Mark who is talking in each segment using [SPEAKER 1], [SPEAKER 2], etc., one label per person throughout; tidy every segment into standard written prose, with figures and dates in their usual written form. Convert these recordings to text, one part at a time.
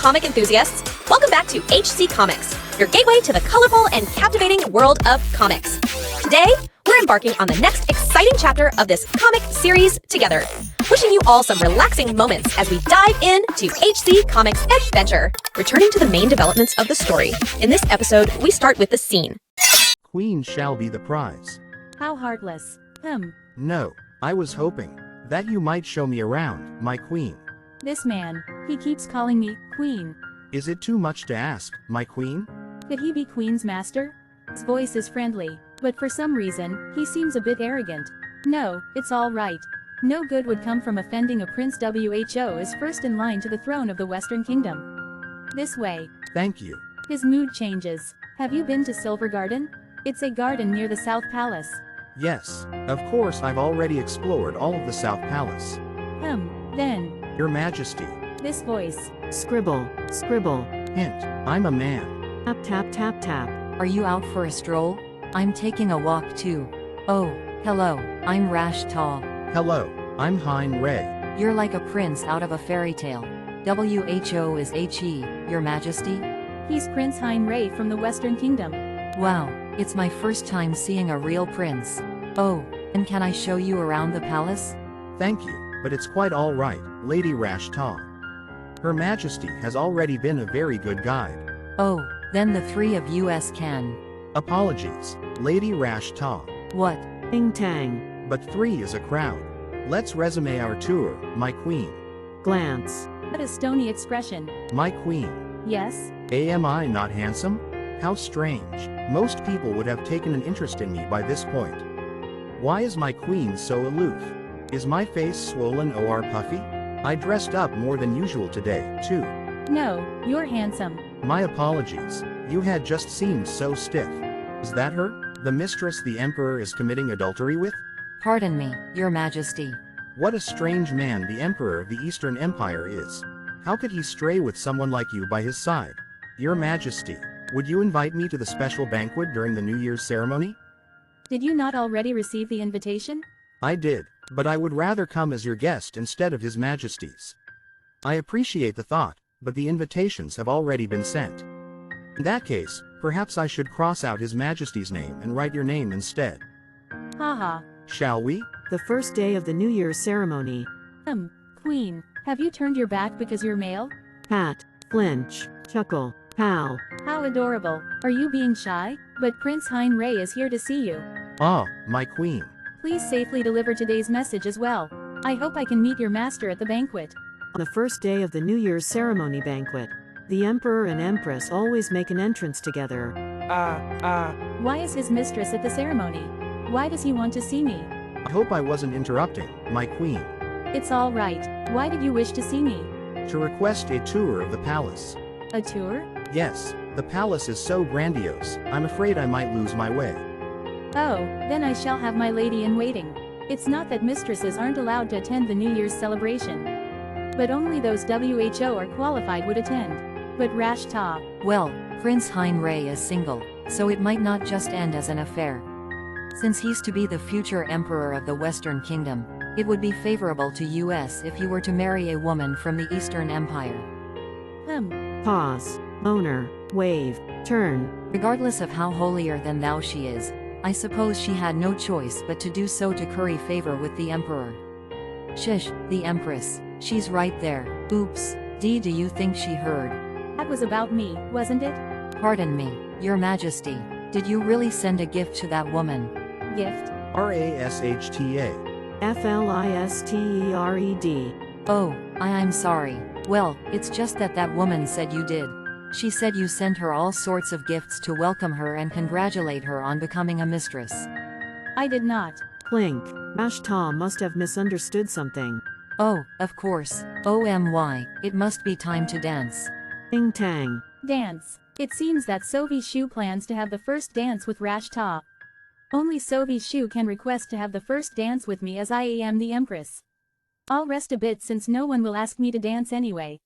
[SPEAKER 1] comic enthusiasts! Welcome back to HC Comics, your gateway to the colorful and captivating world of comics. Today, we're embarking on the next exciting chapter of this comic series together. Wishing you all some relaxing moments as we dive into HC Comics adventure. Returning to the main developments of the story, in this episode, we start with the scene.
[SPEAKER 2] Queen shall be the prize.
[SPEAKER 3] How heartless.
[SPEAKER 2] No, I was hoping that you might show me around, my queen.
[SPEAKER 3] This man, he keeps calling me Queen.
[SPEAKER 2] Is it too much to ask, my queen?
[SPEAKER 3] Could he be Queen's master? His voice is friendly, but for some reason, he seems a bit arrogant. No, it's all right. No good would come from offending a prince. Who is first in line to the throne of the Western Kingdom. This way.
[SPEAKER 2] Thank you.
[SPEAKER 3] His mood changes. Have you been to Silver Garden? It's a garden near the South Palace.
[SPEAKER 2] Yes, of course I've already explored all of the South Palace.
[SPEAKER 3] Then.
[SPEAKER 2] Your Majesty.
[SPEAKER 3] This voice.
[SPEAKER 4] Scribble, scribble.
[SPEAKER 2] Hint, I'm a man.
[SPEAKER 4] Tap tap tap tap.
[SPEAKER 5] Are you out for a stroll? I'm taking a walk too. Oh, hello, I'm Rash Tall.
[SPEAKER 2] Hello, I'm Hein Ray.
[SPEAKER 5] You're like a prince out of a fairy tale. Who is HE, Your Majesty?
[SPEAKER 3] He's Prince Hein Ray from the Western Kingdom.
[SPEAKER 5] Wow, it's my first time seeing a real prince. Oh, and can I show you around the palace?
[SPEAKER 2] Thank you, but it's quite all right, Lady Rash Ta. Her Majesty has already been a very good guide.
[SPEAKER 5] Oh, then the three of us can.
[SPEAKER 2] Apologies, Lady Rash Ta.
[SPEAKER 5] What?
[SPEAKER 4] Ting tang.
[SPEAKER 2] But three is a crowd. Let's resume our tour, my queen.
[SPEAKER 4] Glance.
[SPEAKER 3] What a stony expression.
[SPEAKER 2] My queen.
[SPEAKER 3] Yes?
[SPEAKER 2] Am I not handsome? How strange. Most people would have taken an interest in me by this point. Why is my queen so aloof? Is my face swollen or puffy? I dressed up more than usual today, too.
[SPEAKER 3] No, you're handsome.
[SPEAKER 2] My apologies. You had just seemed so stiff. Is that her? The mistress the emperor is committing adultery with?
[SPEAKER 5] Pardon me, Your Majesty.
[SPEAKER 2] What a strange man the emperor of the Eastern Empire is. How could he stray with someone like you by his side? Your Majesty, would you invite me to the special banquet during the New Year's ceremony?
[SPEAKER 3] Did you not already receive the invitation?
[SPEAKER 2] I did, but I would rather come as your guest instead of His Majesty's. I appreciate the thought, but the invitations have already been sent. In that case, perhaps I should cross out His Majesty's name and write your name instead.
[SPEAKER 3] Haha.
[SPEAKER 2] Shall we?
[SPEAKER 4] The first day of the New Year's ceremony.
[SPEAKER 3] Queen, have you turned your back because you're male?
[SPEAKER 4] Pat, flinch, chuckle, pow.
[SPEAKER 3] How adorable. Are you being shy? But Prince Hein Ray is here to see you.
[SPEAKER 2] Ah, my queen.
[SPEAKER 3] Please safely deliver today's message as well. I hope I can meet your master at the banquet.
[SPEAKER 4] On the first day of the New Year's ceremony banquet, the Emperor and Empress always make an entrance together.
[SPEAKER 3] Why is his mistress at the ceremony? Why does he want to see me?
[SPEAKER 2] I hope I wasn't interrupting, my queen.
[SPEAKER 3] It's all right. Why did you wish to see me?
[SPEAKER 2] To request a tour of the palace.
[SPEAKER 3] A tour?
[SPEAKER 2] Yes, the palace is so grandiose, I'm afraid I might lose my way.
[SPEAKER 3] Oh, then I shall have my lady in waiting. It's not that mistresses aren't allowed to attend the New Year's celebration. But only those WHO are qualified would attend. But Rash Ta.
[SPEAKER 5] Well, Prince Hein Ray is single, so it might not just end as an affair. Since he's to be the future emperor of the Western Kingdom, it would be favorable to us if you were to marry a woman from the Eastern Empire.
[SPEAKER 4] Pause. Owner. Wave. Turn.
[SPEAKER 5] Regardless of how holier than thou she is, I suppose she had no choice but to do so to curry favor with the emperor. Shish, the empress. She's right there. Oops. Do you think she heard?
[SPEAKER 3] That was about me, wasn't it?
[SPEAKER 5] Pardon me, Your Majesty. Did you really send a gift to that woman?
[SPEAKER 3] Gift?
[SPEAKER 2] RASHTA.
[SPEAKER 4] FLISTERED.
[SPEAKER 5] Oh, I'm sorry. Well, it's just that woman said you did. She said you sent her all sorts of gifts to welcome her and congratulate her on becoming a mistress.
[SPEAKER 3] I did not.
[SPEAKER 4] Clink. Rash Ta must have misunderstood something.
[SPEAKER 5] Oh, of course. OMY, it must be time to dance.
[SPEAKER 4] Ting tang.
[SPEAKER 3] Dance. It seems that Sophie Shu plans to have the first dance with Rash Ta. Only Sophie Shu can request to have the first dance with me as I am the Empress. I'll rest a bit since no one will ask me to dance anyway.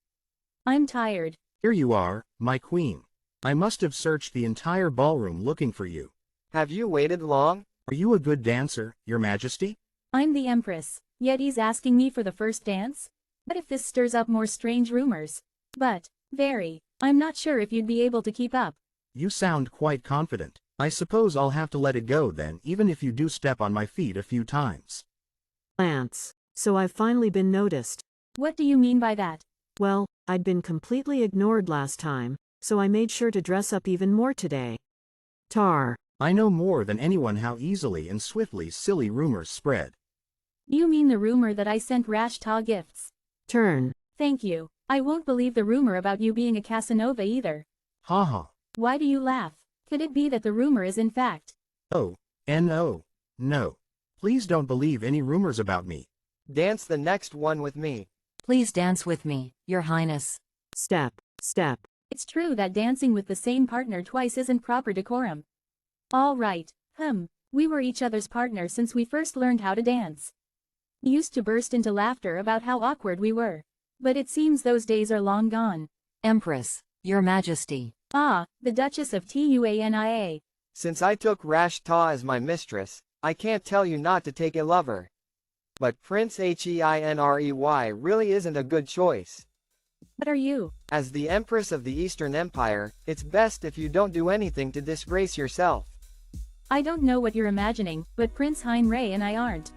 [SPEAKER 3] I'm tired.
[SPEAKER 2] Here you are, my queen. I must have searched the entire ballroom looking for you.
[SPEAKER 6] Have you waited long?
[SPEAKER 2] Are you a good dancer, Your Majesty?
[SPEAKER 3] I'm the Empress, yet he's asking me for the first dance? What if this stirs up more strange rumors? But, Very. I'm not sure if you'd be able to keep up.
[SPEAKER 2] You sound quite confident. I suppose I'll have to let it go then, even if you do step on my feet a few times.
[SPEAKER 4] Lance. So I've finally been noticed.
[SPEAKER 3] What do you mean by that?
[SPEAKER 4] Well, I'd been completely ignored last time, so I made sure to dress up even more today. Tar.
[SPEAKER 2] I know more than anyone how easily and swiftly silly rumors spread.
[SPEAKER 3] You mean the rumor that I sent Rash Ta gifts?
[SPEAKER 4] Turn.
[SPEAKER 3] Thank you. I won't believe the rumor about you being a Casanova either.
[SPEAKER 2] Haha.
[SPEAKER 3] Why do you laugh? Could it be that the rumor is in fact?
[SPEAKER 2] Oh, no. No. Please don't believe any rumors about me.
[SPEAKER 6] Dance the next one with me.
[SPEAKER 5] Please dance with me, Your Highness.
[SPEAKER 4] Step. Step.
[SPEAKER 3] It's true that dancing with the same partner twice isn't proper decorum. All right. We were each other's partner since we first learned how to dance. We used to burst into laughter about how awkward we were. But it seems those days are long gone.
[SPEAKER 5] Empress, Your Majesty.
[SPEAKER 3] Ah, the Duchess of Tuania.
[SPEAKER 6] Since I took Rash Ta as my mistress, I can't tell you not to take a lover. But Prince Heinrey really isn't a good choice.
[SPEAKER 3] What are you?
[SPEAKER 6] As the Empress of the Eastern Empire, it's best if you don't do anything to disgrace yourself.
[SPEAKER 3] I don't know what you're imagining, but Prince Heinrey and I aren't.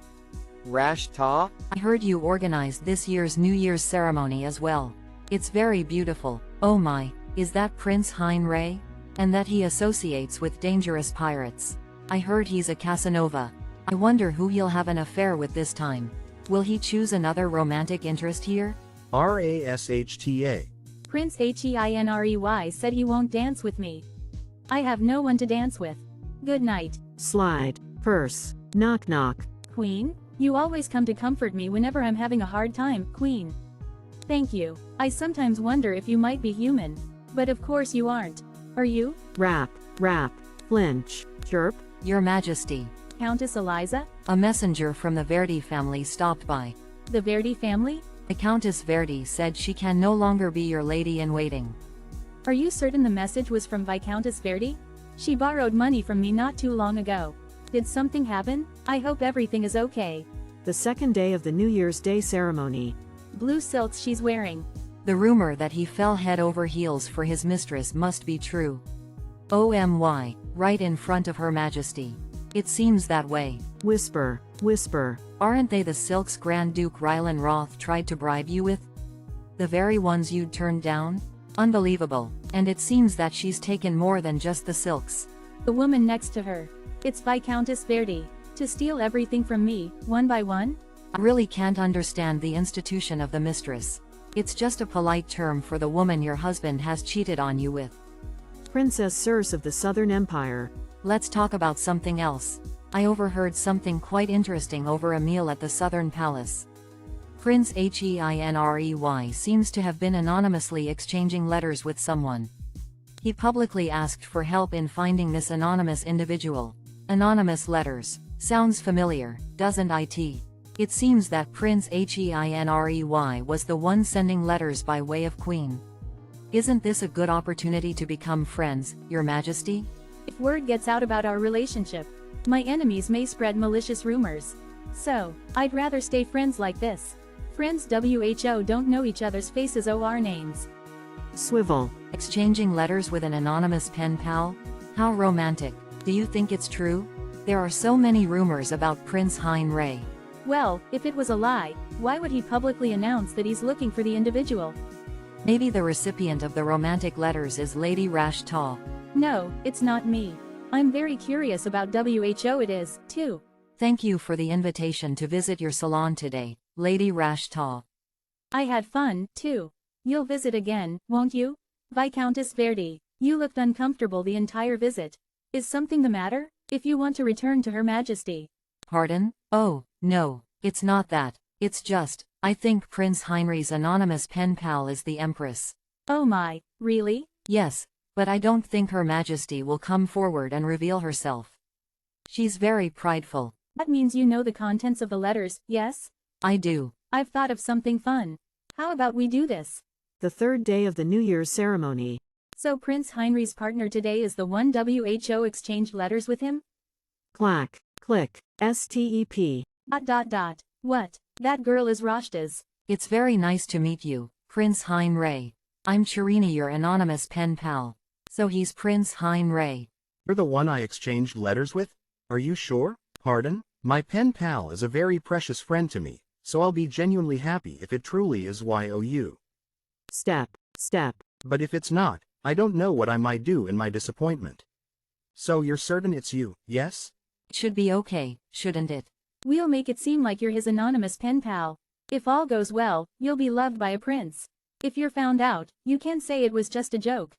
[SPEAKER 6] Rash Ta?
[SPEAKER 5] I heard you organized this year's New Year's ceremony as well. It's very beautiful. Oh my, is that Prince Heinrey? And that he associates with dangerous pirates. I heard he's a Casanova. I wonder who he'll have an affair with this time. Will he choose another romantic interest here?
[SPEAKER 2] Rashta.
[SPEAKER 3] Prince Heinrey said he won't dance with me. I have no one to dance with. Good night.
[SPEAKER 4] Slide. Purse. Knock knock.
[SPEAKER 3] Queen? You always come to comfort me whenever I'm having a hard time, Queen. Thank you. I sometimes wonder if you might be human. But of course you aren't. Are you?
[SPEAKER 4] Rap. Rap. Flinch. Chirp.
[SPEAKER 5] Your Majesty.
[SPEAKER 3] Countess Eliza?
[SPEAKER 5] A messenger from the Verdi family stopped by.
[SPEAKER 3] The Verdi family?
[SPEAKER 5] The Countess Verdi said she can no longer be your lady-in-waiting.
[SPEAKER 3] Are you certain the message was from Viscountess Verdi? She borrowed money from me not too long ago. Did something happen? I hope everything is okay.
[SPEAKER 4] The second day of the New Year's Day ceremony.
[SPEAKER 3] Blue silks she's wearing.
[SPEAKER 5] The rumor that he fell head over heels for his mistress must be true. OMY, right in front of Her Majesty. It seems that way.
[SPEAKER 4] Whisper. Whisper.
[SPEAKER 5] Aren't they the silks Grand Duke Rylan Roth tried to bribe you with? The very ones you'd turned down? Unbelievable. And it seems that she's taken more than just the silks.
[SPEAKER 3] The woman next to her. It's Viscountess Verdi. To steal everything from me, one by one?
[SPEAKER 5] I really can't understand the institution of the mistress. It's just a polite term for the woman your husband has cheated on you with.
[SPEAKER 4] Princess Circe of the Southern Empire.
[SPEAKER 5] Let's talk about something else. I overheard something quite interesting over a meal at the Southern Palace. Prince Heinrey seems to have been anonymously exchanging letters with someone. He publicly asked for help in finding this anonymous individual. Anonymous letters. Sounds familiar, doesn't it? It seems that Prince Heinrey was the one sending letters by way of Queen. Isn't this a good opportunity to become friends, Your Majesty?
[SPEAKER 3] If word gets out about our relationship, my enemies may spread malicious rumors. So, I'd rather stay friends like this. Friends WHO don't know each other's faces or names.
[SPEAKER 4] Swivel.
[SPEAKER 5] Exchanging letters with an anonymous pen pal? How romantic. Do you think it's true? There are so many rumors about Prince Heinrey.
[SPEAKER 3] Well, if it was a lie, why would he publicly announce that he's looking for the individual?
[SPEAKER 5] Maybe the recipient of the romantic letters is Lady Rash Ta.
[SPEAKER 3] No, it's not me. I'm very curious about WHO it is, too.
[SPEAKER 5] Thank you for the invitation to visit your salon today, Lady Rash Ta.
[SPEAKER 3] I had fun, too. You'll visit again, won't you? Viscountess Verdi, you looked uncomfortable the entire visit. Is something the matter? If you want to return to Her Majesty.
[SPEAKER 5] Pardon? Oh, no, it's not that. It's just, I think Prince Heinrey's anonymous pen pal is the Empress.
[SPEAKER 3] Oh my, really?
[SPEAKER 5] Yes, but I don't think Her Majesty will come forward and reveal herself. She's very prideful.
[SPEAKER 3] That means you know the contents of the letters, yes?
[SPEAKER 5] I do.
[SPEAKER 3] I've thought of something fun. How about we do this?
[SPEAKER 4] The third day of the New Year's ceremony.
[SPEAKER 3] So Prince Heinrey's partner today is the one WHO exchanged letters with him?
[SPEAKER 4] Clack. Click. STEP. ...
[SPEAKER 3] What? That girl is Rashta's.
[SPEAKER 5] It's very nice to meet you, Prince Heinrey. I'm Chirini, your anonymous pen pal. So he's Prince HereLee.
[SPEAKER 2] You're the one I exchanged letters with? Are you sure? Pardon? My pen pal is a very precious friend to me, so I'll be genuinely happy if it truly is YOU.
[SPEAKER 4] Step.
[SPEAKER 2] But if it's not, I don't know what I might do in my disappointment. So you're certain it's you, yes?
[SPEAKER 5] It should be okay, shouldn't it?
[SPEAKER 3] We'll make it seem like you're his anonymous pen pal. If all goes well, you'll be loved by a prince. If you're found out, you can say it was just a joke.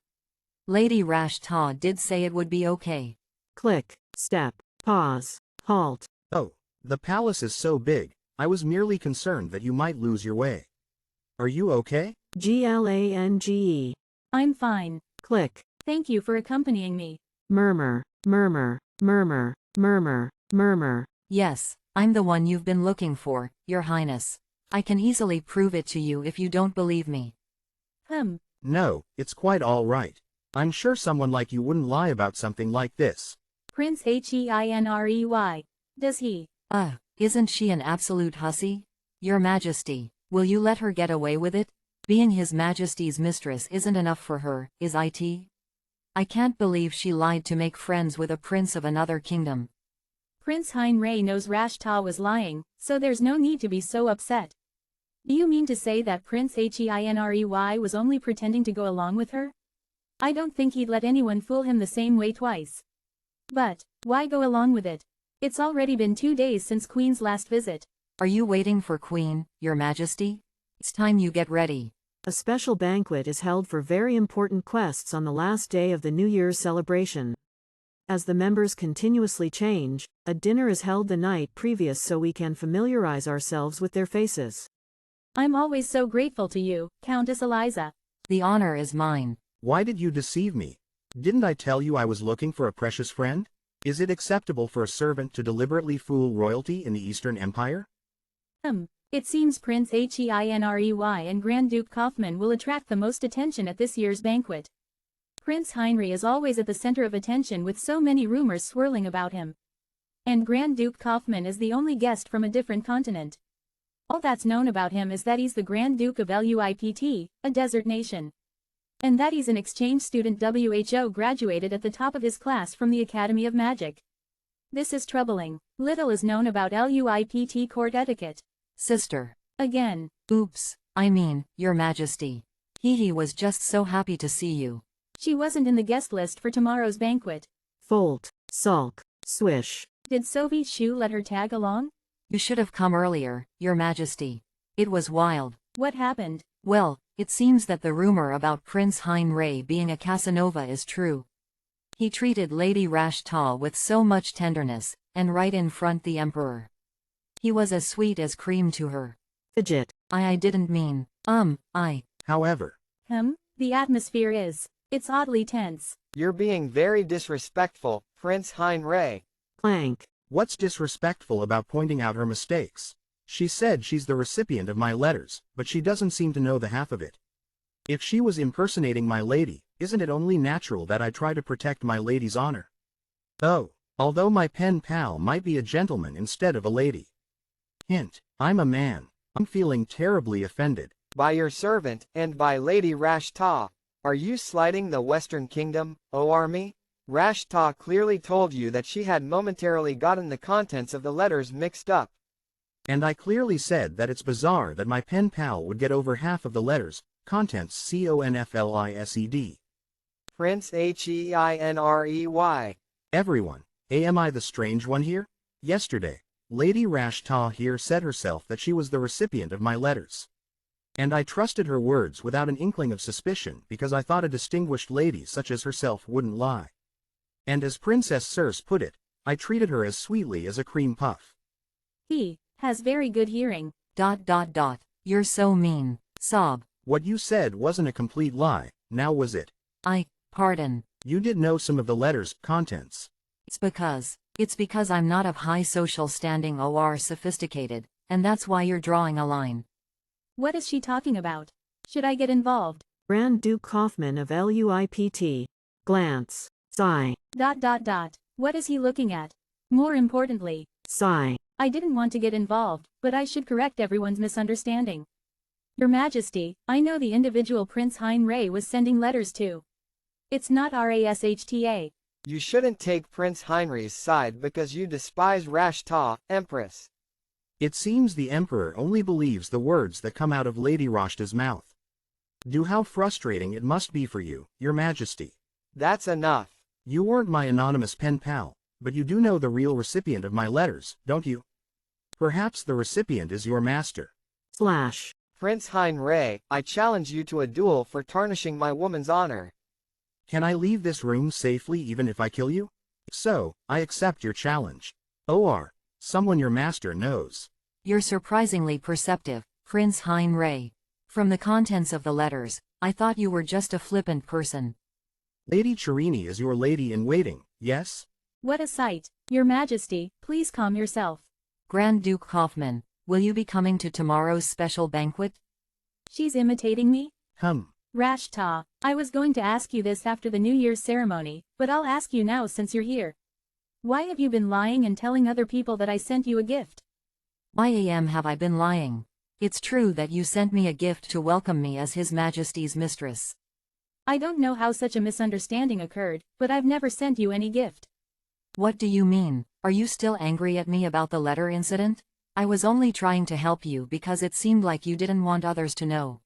[SPEAKER 5] Lady Ta did say it would be okay.
[SPEAKER 4] Click. Step. Pause. Halt.
[SPEAKER 2] Oh, the palace is so big, I was merely concerned that you might lose your way. Are you okay?
[SPEAKER 4] GLANGE.
[SPEAKER 3] I'm fine.
[SPEAKER 4] Click.
[SPEAKER 3] Thank you for accompanying me.
[SPEAKER 4] Murmur. Murmur. Murmur. Murmur. Murmur.
[SPEAKER 5] Yes, I'm the one you've been looking for, Your Highness. I can easily prove it to you if you don't believe me.
[SPEAKER 2] No, it's quite all right. I'm sure someone like you wouldn't lie about something like this.
[SPEAKER 3] Prince HereLee. Does he?
[SPEAKER 5] Isn't she an absolute hussy? Your Majesty, will you let her get away with it? Being His Majesty's mistress isn't enough for her, is it? I can't believe she lied to make friends with a prince of another kingdom.
[SPEAKER 3] Prince HereLee knows Ta was lying, so there's no need to be so upset. Do you mean to say that Prince HeREE was only pretending to go along with her? I don't think he'd let anyone fool him the same way twice. But, why go along with it? It's already been 2 days since Queen's last visit.
[SPEAKER 5] Are you waiting for Queen, Your Majesty? It's time you get ready.
[SPEAKER 4] A special banquet is held for very important quests on the last day of the New Year's celebration. As the members continuously change, a dinner is held the night previous so we can familiarize ourselves with their faces.
[SPEAKER 3] I'm always so grateful to you, Countess Eliza.
[SPEAKER 5] The honor is mine.
[SPEAKER 2] Why did you deceive me? Didn't I tell you I was looking for a precious friend? Is it acceptable for a servant to deliberately fool royalty in the Eastern Empire?
[SPEAKER 3] It seems Prince HeREE and Grand Duke Kaufman will attract the most attention at this year's banquet. Prince HeREE is always at the center of attention with so many rumors swirling about him. And Grand Duke Kaufman is the only guest from a different continent. All that's known about him is that he's the Grand Duke of LUIPT, a desert nation. And that he's an exchange student WHO graduated at the top of his class from the Academy of Magic. This is troubling. Little is known about LUIPT court etiquette.
[SPEAKER 5] Sister.
[SPEAKER 3] Again.
[SPEAKER 5] Oops, Your Majesty. He was just so happy to see you.
[SPEAKER 3] She wasn't in the guest list for tomorrow's banquet.
[SPEAKER 4] Fold. Sulk. Swish.
[SPEAKER 3] Did Sophie Shu let her tag along?
[SPEAKER 5] You should have come earlier, Your Majesty. It was wild.
[SPEAKER 3] What happened?
[SPEAKER 5] Well, it seems that the rumor about Prince HeREE being a Casanova is true. He treated Lady Ta with so much tenderness, and right in front the Emperor. He was as sweet as cream to her.
[SPEAKER 4] Fidget.
[SPEAKER 5] I didn't mean,
[SPEAKER 2] However.
[SPEAKER 3] The atmosphere is. It's oddly tense.
[SPEAKER 6] You're being very disrespectful, Prince HeREE.
[SPEAKER 4] Clank.
[SPEAKER 2] What's disrespectful about pointing out her mistakes? She said she's the recipient of my letters, but she doesn't seem to know the half of it. If she was impersonating my lady, isn't it only natural that I try to protect my lady's honor? Oh, although my pen pal might be a gentleman instead of a lady. Hint, I'm a man. I'm feeling terribly offended.
[SPEAKER 6] By your servant, and by Lady Ta. Are you slighting the Western Kingdom, O army? Ta clearly told you that she had momentarily gotten the contents of the letters mixed up.
[SPEAKER 2] And I clearly said that it's bizarre that my pen pal would get over half of the letters, contents CONFLISED.
[SPEAKER 6] Prince HeREE.
[SPEAKER 2] Everyone, am I the strange one here? Yesterday, Lady Ta here said herself that she was the recipient of my letters. And I trusted her words without an inkling of suspicion because I thought a distinguished lady such as herself wouldn't lie. And as Princess Circe put it, I treated her as sweetly as a cream puff.
[SPEAKER 3] He has very good hearing. ...
[SPEAKER 5] You're so mean. Sob.
[SPEAKER 2] What you said wasn't a complete lie, now was it?
[SPEAKER 5] Pardon.
[SPEAKER 2] You did know some of the letters' contents.
[SPEAKER 5] It's because I'm not of high social standing or sophisticated, and that's why you're drawing a line.
[SPEAKER 3] What is she talking about? Should I get involved?
[SPEAKER 4] Grand Duke Kaufman of LUIPT. Glance. Sigh. ...
[SPEAKER 3] What is he looking at? More importantly.
[SPEAKER 4] Sigh.
[SPEAKER 3] I didn't want to get involved, but I should correct everyone's misunderstanding. Your Majesty, I know the individual Prince Heinrei was sending letters to. It's not Rashta.
[SPEAKER 6] You shouldn't take Prince Heinrich's side because you despise Rashta, Empress.
[SPEAKER 2] It seems the Emperor only believes the words that come out of Lady Rashta's mouth. Do how frustrating it must be for you, Your Majesty.
[SPEAKER 6] That's enough.
[SPEAKER 2] You weren't my anonymous pen pal, but you do know the real recipient of my letters, don't you? Perhaps the recipient is your master.
[SPEAKER 4] Slash.
[SPEAKER 6] Prince Heinrei, I challenge you to a duel for tarnishing my woman's honor.
[SPEAKER 2] Can I leave this room safely even if I kill you? So, I accept your challenge. Or, someone your master knows.
[SPEAKER 5] You're surprisingly perceptive, Prince Heinrei. From the contents of the letters, I thought you were just a flippant person.
[SPEAKER 2] Lady Chirini is your lady-in-waiting, yes?
[SPEAKER 3] What a sight. Your Majesty, please calm yourself.
[SPEAKER 5] Grand Duke Kaufman, will you be coming to tomorrow's special banquet?
[SPEAKER 3] She's imitating me?
[SPEAKER 2] Rashta,
[SPEAKER 3] I was going to ask you this after the New Year's ceremony, but I'll ask you now since you're here. Why have you been lying and telling other people that I sent you a gift?
[SPEAKER 5] Why have I been lying? It's true that you sent me a gift to welcome me as His Majesty's mistress.
[SPEAKER 3] I don't know how such a misunderstanding occurred, but I've never sent you any gift.
[SPEAKER 5] What do you mean? Are you still angry at me about the letter incident? I was only trying to help you because it seemed like you didn't want others to know.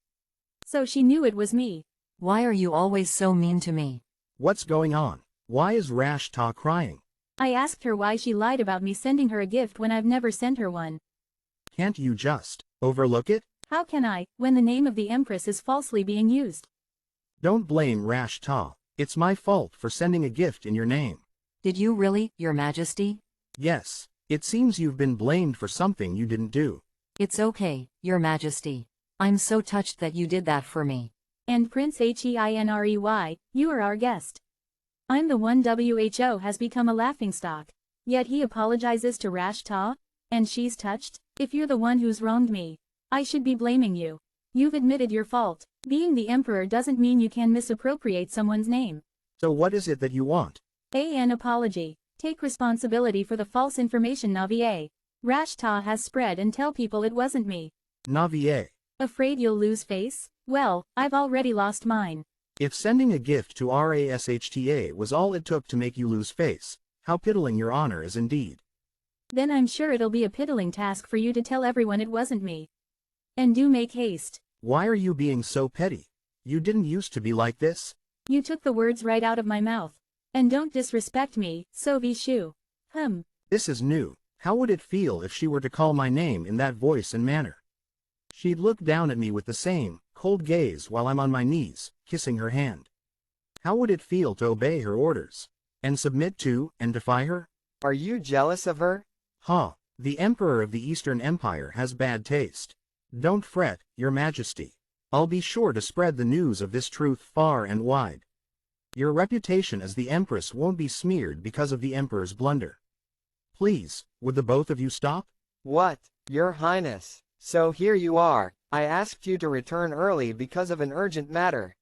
[SPEAKER 3] So she knew it was me.
[SPEAKER 5] Why are you always so mean to me?
[SPEAKER 2] what's going on? Why is Rashta crying?
[SPEAKER 3] I asked her why she lied about me sending her a gift when I've never sent her one.
[SPEAKER 2] Can't you just overlook it?
[SPEAKER 3] How can I, when the name of the Empress is falsely being used?
[SPEAKER 2] Don't blame Rashta. It's my fault for sending a gift in your name.
[SPEAKER 5] Did you really, Your Majesty?
[SPEAKER 2] Yes, it seems you've been blamed for something you didn't do.
[SPEAKER 5] It's okay, Your Majesty. I'm so touched that you did that for me.
[SPEAKER 3] And Prince Heinrey, you are our guest. I'm the one WHO has become a laughingstock. Yet he apologizes to Rashta? And she's touched? If you're the one who's wronged me, I should be blaming you. You've admitted your fault. Being the emperor doesn't mean you can misappropriate someone's name.
[SPEAKER 2] So what is it that you want?
[SPEAKER 3] An apology. Take responsibility for the false information Navier Rashta has spread and tell people it wasn't me.
[SPEAKER 2] Navier.
[SPEAKER 3] Afraid you'll lose face? Well, I've already lost mine.
[SPEAKER 2] If sending a gift to Rashta was all it took to make you lose face, how piddling your honor is indeed.
[SPEAKER 3] Then I'm sure it'll be a piddling task for you to tell everyone it wasn't me. And do make haste.
[SPEAKER 2] Why are you being so petty? You didn't used to be like this?
[SPEAKER 3] You took the words right out of my mouth. And don't disrespect me, Sovi Shu.
[SPEAKER 2] This is new. How would it feel if she were to call my name in that voice and manner? She'd look down at me with the same cold gaze while I'm on my knees, kissing her hand. How would it feel to obey her orders? And submit to, and defy her?
[SPEAKER 6] Are you jealous of her?
[SPEAKER 2] The Emperor of the Eastern Empire has bad taste. Don't fret, Your Majesty. I'll be sure to spread the news of this truth far and wide. Your reputation as the Empress won't be smeared because of the Emperor's blunder. Please, would the both of you stop?
[SPEAKER 6] What, Your Highness? So here you are. I asked you to return early because of an urgent matter.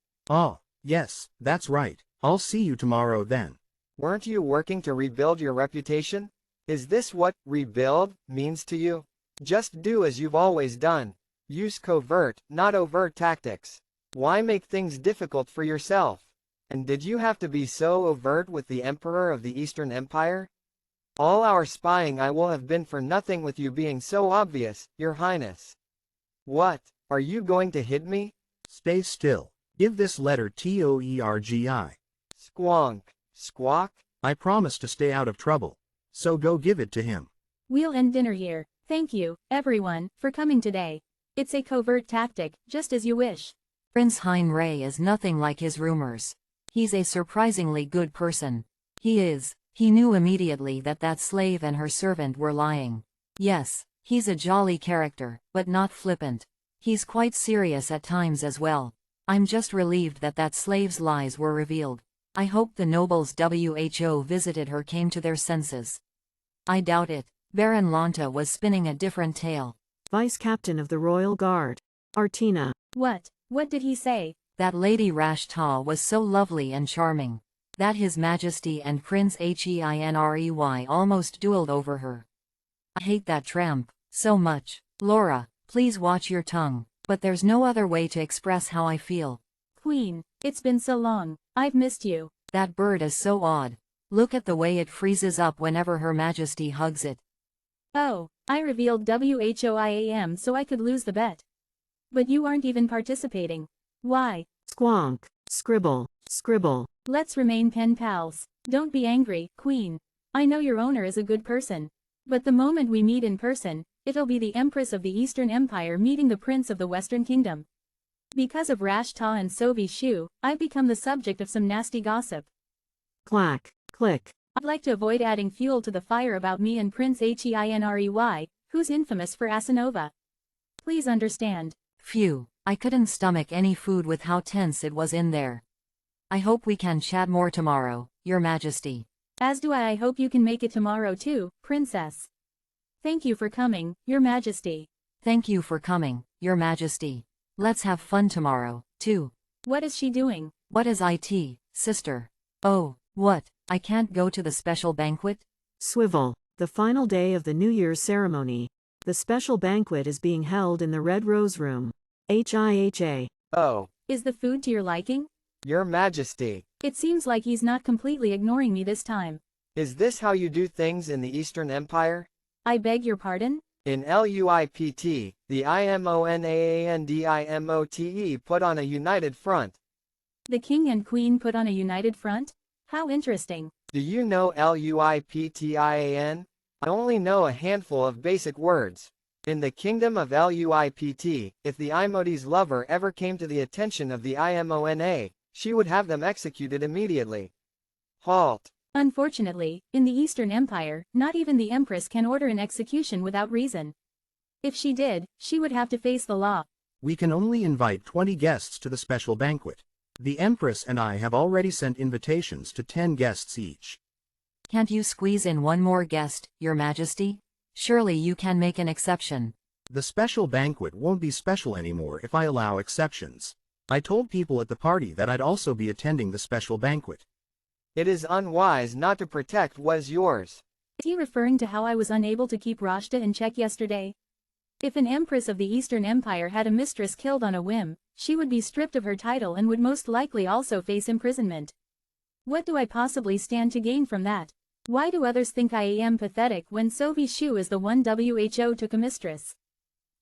[SPEAKER 2] Yes, that's right. I'll see you tomorrow then.
[SPEAKER 6] Weren't you working to rebuild your reputation? Is this what rebuild means to you? Just do as you've always done. Use covert, not overt tactics. Why make things difficult for yourself? And did you have to be so overt with the Emperor of the Eastern Empire? All our spying I will have been for nothing with you being so obvious, Your Highness. What, are you going to hit me?
[SPEAKER 2] Stay still. Give this letter TOERGI.
[SPEAKER 6] Squonk. Squawk?
[SPEAKER 2] I promise to stay out of trouble. So go give it to him.
[SPEAKER 3] We'll end dinner here. Thank you, everyone, for coming today. It's a covert tactic, just as you wish.
[SPEAKER 5] Prince Heinrei is nothing like his rumors. He's a surprisingly good person. He knew immediately that that slave and her servant were lying. Yes, he's a jolly character, but not flippant. He's quite serious at times as well. I'm just relieved that that slave's lies were revealed. I hope the nobles WHO visited her came to their senses. I doubt it. Baron Lonta was spinning a different tale.
[SPEAKER 4] Vice Captain of the Royal Guard. Artina.
[SPEAKER 3] What did he say?
[SPEAKER 5] That Lady Rashta was so lovely and charming. That His Majesty and Prince Heinrey almost dueled over her. I hate that tramp so much. Laura, please watch your tongue. But there's no other way to express how I feel.
[SPEAKER 3] Queen, it's been so long, I've missed you.
[SPEAKER 5] That bird is so odd. Look at the way it freezes up whenever Her Majesty hugs it.
[SPEAKER 3] Oh, I revealed WHOIAM so I could lose the bet. But you aren't even participating. Why?
[SPEAKER 4] Squonk. Scribble. Scribble.
[SPEAKER 3] Let's remain pen pals. Don't be angry, Queen. I know your owner is a good person. But the moment we meet in person, it'll be the Empress of the Eastern Empire meeting the Prince of the Western Kingdom. Because of Rash Ta and Sovi Shu, I've become the subject of some nasty gossip.
[SPEAKER 4] Clack. Click.
[SPEAKER 3] I'd like to avoid adding fuel to the fire about me and Prince Heinrey, who's infamous for Asanova. Please understand.
[SPEAKER 5] Phew, I couldn't stomach any food with how tense it was in there. I hope we can chat more tomorrow, Your Majesty.
[SPEAKER 3] As do I hope you can make it tomorrow too, Princess. Thank you for coming, Your Majesty.
[SPEAKER 5] Thank you for coming, Your Majesty. Let's have fun tomorrow, too.
[SPEAKER 3] What is she doing?
[SPEAKER 5] What is it, sister? Oh, what? I can't go to the special banquet?
[SPEAKER 4] Swivel. The final day of the New Year's ceremony. The special banquet is being held in the Red Rose Room. HIHA.
[SPEAKER 6] Oh,
[SPEAKER 3] Is the food to your liking?
[SPEAKER 6] Your Majesty.
[SPEAKER 3] It seems like he's not completely ignoring me this time.
[SPEAKER 6] Is this how you do things in the Eastern Empire?
[SPEAKER 3] I beg your pardon?
[SPEAKER 6] In LUIPT, the IMONAANDIMOTE put on a united front.
[SPEAKER 3] The king and queen put on a united front? How interesting.
[SPEAKER 6] Do you know LUIPTIAN? I only know a handful of basic words. In the kingdom of LUIPT, if the Imoti's lover ever came to the attention of the IMONA, she would have them executed immediately. Halt.
[SPEAKER 3] Unfortunately, in the Eastern Empire, not even the Empress can order an execution without reason. If she did, she would have to face the law.
[SPEAKER 2] We can only invite 20 guests to the special banquet. The Empress and I have already sent invitations to 10 guests each.
[SPEAKER 5] Can't you squeeze in one more guest, Your Majesty? Surely you can make an exception.
[SPEAKER 2] The special banquet won't be special anymore if I allow exceptions. I told people at the party that I'd also be attending the special banquet.
[SPEAKER 6] It is unwise not to protect what's yours.
[SPEAKER 3] Is he referring to how I was unable to keep Rashta in check yesterday? If an Empress of the Eastern Empire had a mistress killed on a whim, she would be stripped of her title and would most likely also face imprisonment. What do I possibly stand to gain from that? Why do others think I am pathetic when Sovi Shu is the one WHO took a mistress?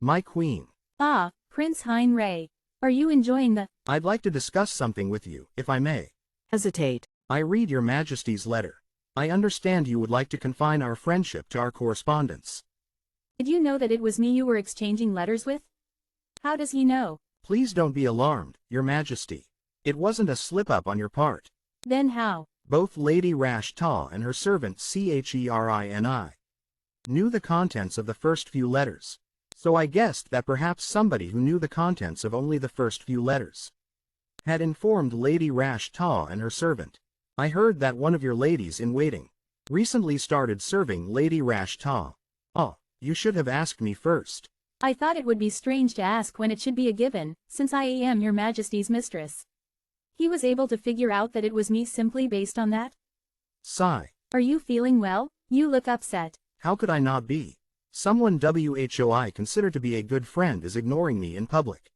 [SPEAKER 2] My queen.
[SPEAKER 3] Ah, Prince Heinrey. Are you enjoying the—
[SPEAKER 2] I'd like to discuss something with you, if I may.
[SPEAKER 4] Hesitate.
[SPEAKER 2] I read Your Majesty's letter. I understand you would like to confine our friendship to our correspondence.
[SPEAKER 3] Did you know that it was me you were exchanging letters with? How does he know?
[SPEAKER 2] Please don't be alarmed, Your Majesty. It wasn't a slip-up on your part.
[SPEAKER 3] Then how?
[SPEAKER 2] Both Lady Rash Ta and her servant Cherini knew the contents of the first few letters. So I guessed that perhaps somebody who knew the contents of only the first few letters had informed Lady Rash Ta and her servant. I heard that one of your ladies-in-waiting recently started serving Lady Rash Ta. Oh, you should have asked me first.
[SPEAKER 3] I thought it would be strange to ask when it should be a given, since I am Your Majesty's mistress. He was able to figure out that it was me simply based on that?
[SPEAKER 2] Sigh.
[SPEAKER 3] Are you feeling well? You look upset.
[SPEAKER 2] How could I not be? Someone WHOI consider to be a good friend is ignoring me in public.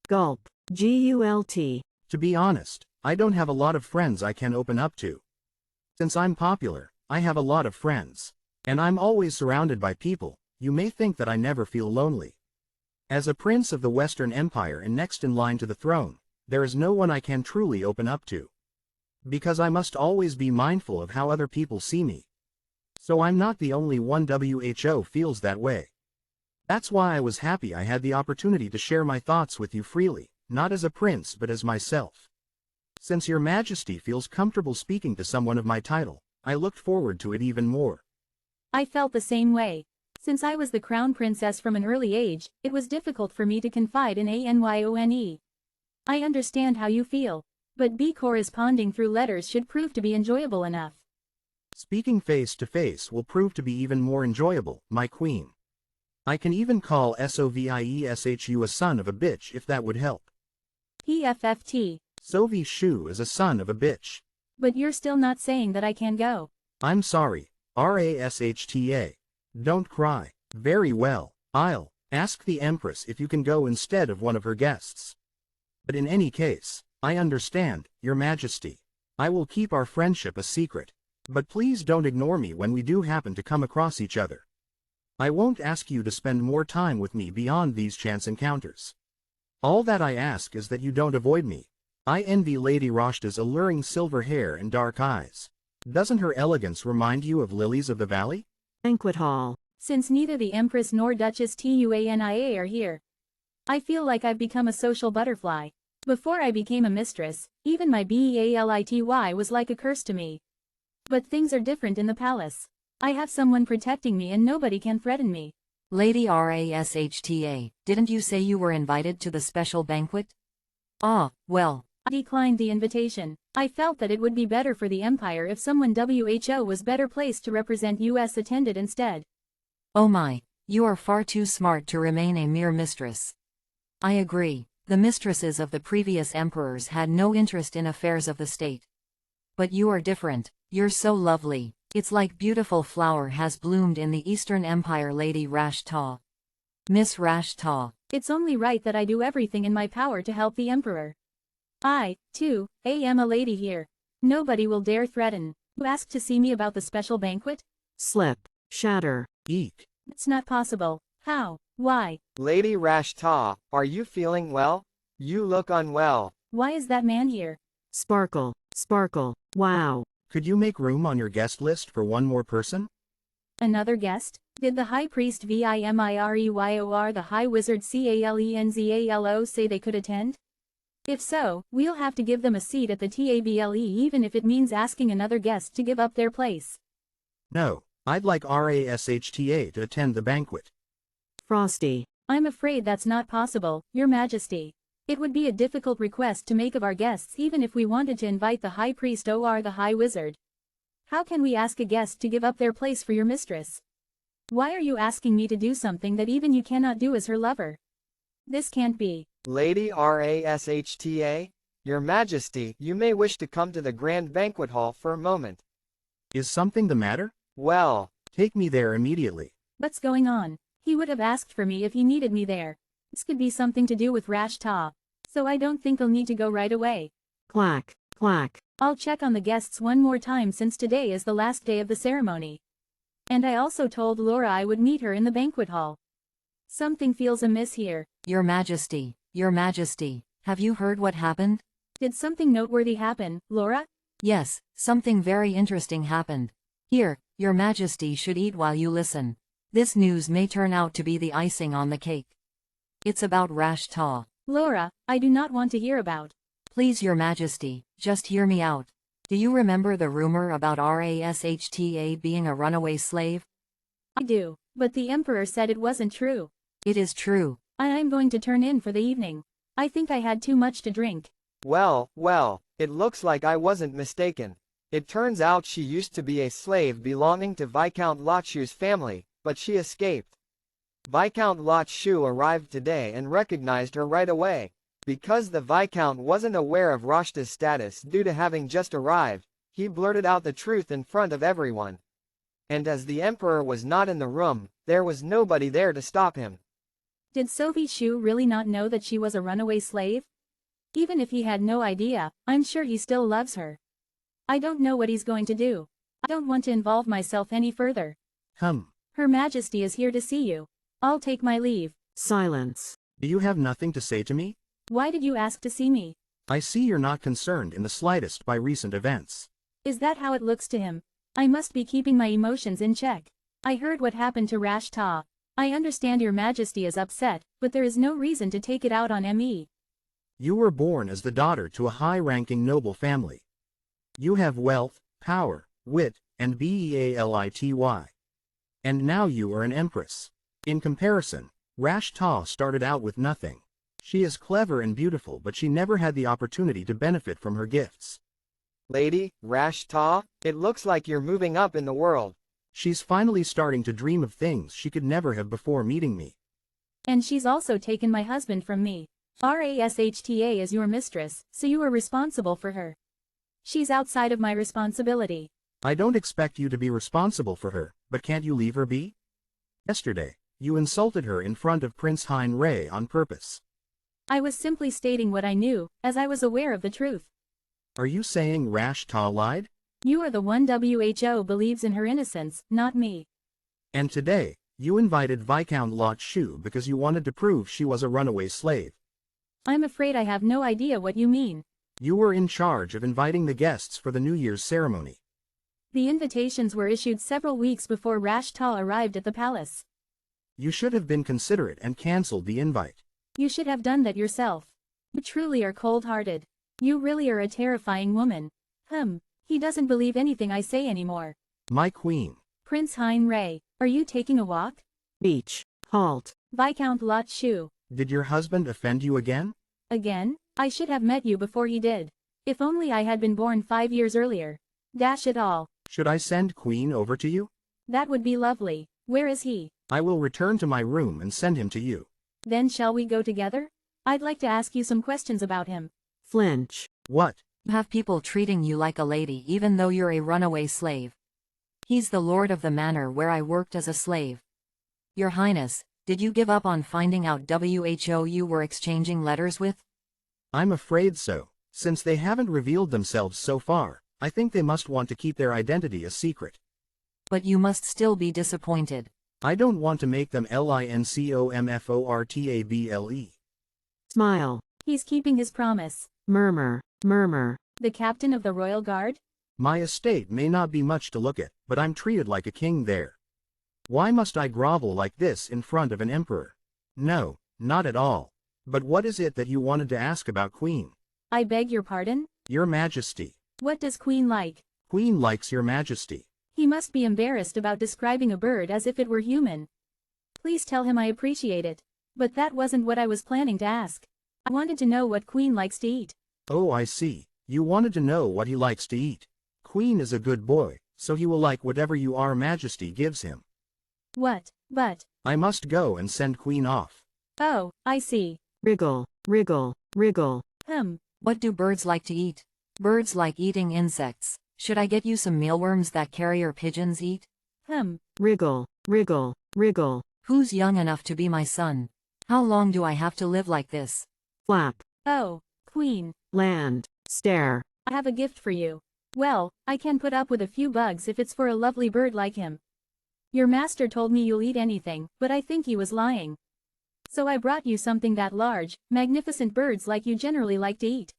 [SPEAKER 4] Gulp. GULT.
[SPEAKER 2] To be honest, I don't have a lot of friends I can open up to. Since I'm popular, I have a lot of friends. And I'm always surrounded by people. You may think that I never feel lonely. As a prince of the Western Empire and next in line to the throne, there is no one I can truly open up to. Because I must always be mindful of how other people see me. So I'm not the only one WHO feels that way. That's why I was happy I had the opportunity to share my thoughts with you freely, not as a prince but as myself. Since Your Majesty feels comfortable speaking to someone of my title, I looked forward to it even more.
[SPEAKER 3] I felt the same way. Since I was the crown princess from an early age, it was difficult for me to confide in ANYONE. I understand how you feel. But corresponding through letters should prove to be enjoyable enough.
[SPEAKER 2] Speaking face to face will prove to be even more enjoyable, my queen. I can even call SOVIESHU a son of a bitch if that would help.
[SPEAKER 3] PFFT.
[SPEAKER 2] Sovi Shu is a son of a bitch.
[SPEAKER 3] But you're still not saying that I can go.
[SPEAKER 2] I'm sorry, RASHTA. Don't cry. Very well, I'll Ask the Empress if you can go instead of one of her guests. But in any case, I understand, Your Majesty. I will keep our friendship a secret. But please don't ignore me when we do happen to come across each other. I won't ask you to spend more time with me beyond these chance encounters. All that I ask is that you don't avoid me. I envy Lady Rashta's alluring silver hair and dark eyes. Doesn't her elegance remind you of lilies of the valley?
[SPEAKER 4] Banquet hall.
[SPEAKER 3] Since neither the Empress nor Duchess Tuania are here, I feel like I've become a social butterfly. Before I became a mistress, even my BEALITY was like a curse to me. But things are different in the palace. I have someone protecting me and nobody can threaten me.
[SPEAKER 5] Lady Rashta, didn't you say you were invited to the special banquet? Ah, well.
[SPEAKER 3] I declined the invitation. I felt that it would be better for the Empire if someone WHO was better placed to represent US attended instead.
[SPEAKER 5] Oh my, you are far too smart to remain a mere mistress. I agree, the mistresses of the previous emperors had no interest in affairs of the state. But you are different, you're so lovely, it's like beautiful flower has bloomed in the Eastern Empire. Lady Rashta. Miss Rashta.
[SPEAKER 3] It's only right that I do everything in my power to help the Emperor. I, too, am a lady here. Nobody will dare threaten. You asked to see me about the special banquet?
[SPEAKER 4] Slip. Shatter.
[SPEAKER 2] Eek.
[SPEAKER 3] It's not possible. How? Why?
[SPEAKER 6] Lady Rashta, are you feeling well? You look unwell.
[SPEAKER 3] Why is that man here?
[SPEAKER 4] Sparkle. Sparkle. Wow.
[SPEAKER 2] Could you make room on your guest list for one more person?
[SPEAKER 3] Another guest? Did the High Priest Vimeryor, the High Wizard Calenzalo say they could attend? If so, we'll have to give them a seat at the table even if it means asking another guest to give up their place.
[SPEAKER 2] No, I'd like Rashta to attend the banquet.
[SPEAKER 4] Frosty.
[SPEAKER 3] I'm afraid that's not possible, Your Majesty. It would be a difficult request to make of our guests even if we wanted to invite the High Priest or the High Wizard. How can we ask a guest to give up their place for your mistress? Why are you asking me to do something that even you cannot do as her lover? This can't be.
[SPEAKER 6] Lady Rashta, Your Majesty, you may wish to come to the Grand Banquet Hall for a moment.
[SPEAKER 2] Is something the matter?
[SPEAKER 6] Well,
[SPEAKER 2] take me there immediately.
[SPEAKER 3] What's going on? He would have asked for me if he needed me there. This could be something to do with Rashta. So I don't think I'll need to go right away.
[SPEAKER 4] Clack. Clack.
[SPEAKER 3] I'll check on the guests one more time since today is the last day of the ceremony. And I also told Laura I would meet her in the banquet hall. Something feels amiss here.
[SPEAKER 5] Your Majesty, have you heard what happened?
[SPEAKER 3] Did something noteworthy happen, Laura?
[SPEAKER 5] Yes, something very interesting happened. Here, Your Majesty should eat while you listen. This news may turn out to be the icing on the cake. It's about Rashta.
[SPEAKER 3] Laura, I do not want to hear about.
[SPEAKER 5] Please, Your Majesty, just hear me out. Do you remember the rumor about Rashta being a runaway slave?
[SPEAKER 3] I do, but the Emperor said it wasn't true.
[SPEAKER 5] It is true.
[SPEAKER 3] I'm going to turn in for the evening. I think I had too much to drink.
[SPEAKER 6] well, it looks like I wasn't mistaken. It turns out she used to be a slave belonging to Viscount Lotshu's family, but she escaped. Viscount Lotshu arrived today and recognized her right away. Because the Viscount wasn't aware of Rashta's status due to having just arrived, he blurted out the truth in front of everyone. And as the Emperor was not in the room, there was nobody there to stop him.
[SPEAKER 3] Did Sophie Shu really not know that she was a runaway slave? Even if he had no idea, I'm sure he still loves her. I don't know what he's going to do. I don't want to involve myself any further. Her Majesty is here to see you. I'll take my leave.
[SPEAKER 4] Silence.
[SPEAKER 2] Do you have nothing to say to me?
[SPEAKER 3] Why did you ask to see me?
[SPEAKER 2] I see you're not concerned in the slightest by recent events.
[SPEAKER 3] Is that how it looks to him? I must be keeping my emotions in check. I heard what happened to Rashta. I understand Your Majesty is upset, but there is no reason to take it out on me.
[SPEAKER 2] You were born as the daughter to a high-ranking noble family. You have wealth, power, wit, and beality. And now you are an empress. In comparison, Rashta started out with nothing. She is clever and beautiful, but she never had the opportunity to benefit from her gifts.
[SPEAKER 6] Lady Rashta, it looks like you're moving up in the world.
[SPEAKER 2] She's finally starting to dream of things she could never have before meeting me.
[SPEAKER 3] And she's also taken my husband from me. Rashta is your mistress, so you are responsible for her. She's outside of my responsibility.
[SPEAKER 2] I don't expect you to be responsible for her, but can't you leave her be? Yesterday, You insulted her in front of Prince HereLee on purpose.
[SPEAKER 3] I was simply stating what I knew, as I was aware of the truth.
[SPEAKER 2] Are you saying Rashta lied?
[SPEAKER 3] You are the one who believes in her innocence, not me.
[SPEAKER 2] And today, you invited Viscount Lot Shu because you wanted to prove she was a runaway slave.
[SPEAKER 3] I'm afraid I have no idea what you mean.
[SPEAKER 2] You were in charge of inviting the guests for the New Year's ceremony.
[SPEAKER 3] The invitations were issued several weeks before Rashta arrived at the palace.
[SPEAKER 2] You should have been considerate and cancelled the invite.
[SPEAKER 3] You should have done that yourself. You truly are cold-hearted. You really are a terrifying woman. He doesn't believe anything I say anymore.
[SPEAKER 2] My queen.
[SPEAKER 3] Prince HereLee, are you taking a walk?
[SPEAKER 4] Beach. Halt.
[SPEAKER 3] Viscount Lot Shu.
[SPEAKER 2] Did your husband offend you again?
[SPEAKER 3] Again? I should have met you before he did. If only I had been born 5 years earlier. Dash it all.
[SPEAKER 2] Should I send Queen over to you?
[SPEAKER 3] That would be lovely. Where is he?
[SPEAKER 2] I will return to my room and send him to you.
[SPEAKER 3] Then shall we go together? I'd like to ask you some questions about him.
[SPEAKER 4] Flinch.
[SPEAKER 2] What?
[SPEAKER 5] You have people treating you like a lady even though you're a runaway slave. He's the lord of the manor where I worked as a slave. Your Highness, did you give up on finding out who you were exchanging letters with?
[SPEAKER 2] I'm afraid so. Since they haven't revealed themselves so far, I think they must want to keep their identity a secret.
[SPEAKER 5] But you must still be disappointed.
[SPEAKER 2] I don't want to make them linkomfortable.
[SPEAKER 4] Smile.
[SPEAKER 3] He's keeping his promise.
[SPEAKER 4] Murmur. Murmur.
[SPEAKER 3] The captain of the royal guard?
[SPEAKER 2] My estate may not be much to look at, but I'm treated like a king there. Why must I grovel like this in front of an emperor? No, not at all. But what is it that you wanted to ask about Queen?
[SPEAKER 3] I beg your pardon?
[SPEAKER 2] Your Majesty.
[SPEAKER 3] What does Queen like?
[SPEAKER 2] Queen likes your Majesty.
[SPEAKER 3] He must be embarrassed about describing a bird as if it were human. Please tell him I appreciate it. But that wasn't what I was planning to ask. I wanted to know what Queen likes to eat.
[SPEAKER 2] Oh, I see. You wanted to know what he likes to eat. Queen is a good boy, so he will like whatever your Majesty gives him.
[SPEAKER 3] What? But...
[SPEAKER 2] I must go and send Queen off.
[SPEAKER 3] Oh, I see.
[SPEAKER 4] Wriggle. Wriggle. Wriggle.
[SPEAKER 5] What do birds like to eat? Birds like eating insects. Should I get you some mealworms that carrier pigeons eat?
[SPEAKER 4] Wriggle. Wriggle. Wriggle.
[SPEAKER 5] Who's young enough to be my son? How long do I have to live like this?
[SPEAKER 4] Flap.
[SPEAKER 3] Oh, Queen.
[SPEAKER 4] Land. Stare.
[SPEAKER 3] I have a gift for you. Well, I can put up with a few bugs if it's for a lovely bird like him. Your master told me you'll eat anything, but I think he was lying. So I brought you something that large, magnificent birds like you generally like to eat.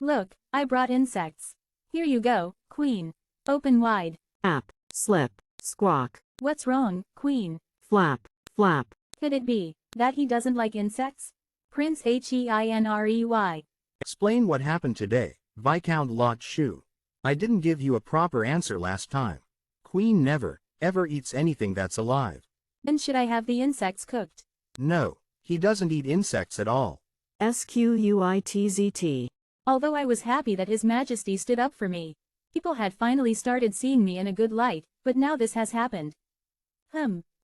[SPEAKER 3] Look, I brought insects. Here you go, Queen. Open wide.
[SPEAKER 4] App. Slip. Squawk.
[SPEAKER 3] What's wrong, Queen?
[SPEAKER 4] Flap. Flap.
[SPEAKER 3] Could it be that he doesn't like insects? Prince HEINREY.
[SPEAKER 2] Explain what happened today, Viscount Lot Shu. I didn't give you a proper answer last time. Queen never, ever eats anything that's alive.
[SPEAKER 3] Then should I have the insects cooked?
[SPEAKER 2] No, he doesn't eat insects at all.
[SPEAKER 4] SQUITZT.
[SPEAKER 3] Although I was happy that His Majesty stood up for me. People had finally started seeing me in a good light, but now this has happened.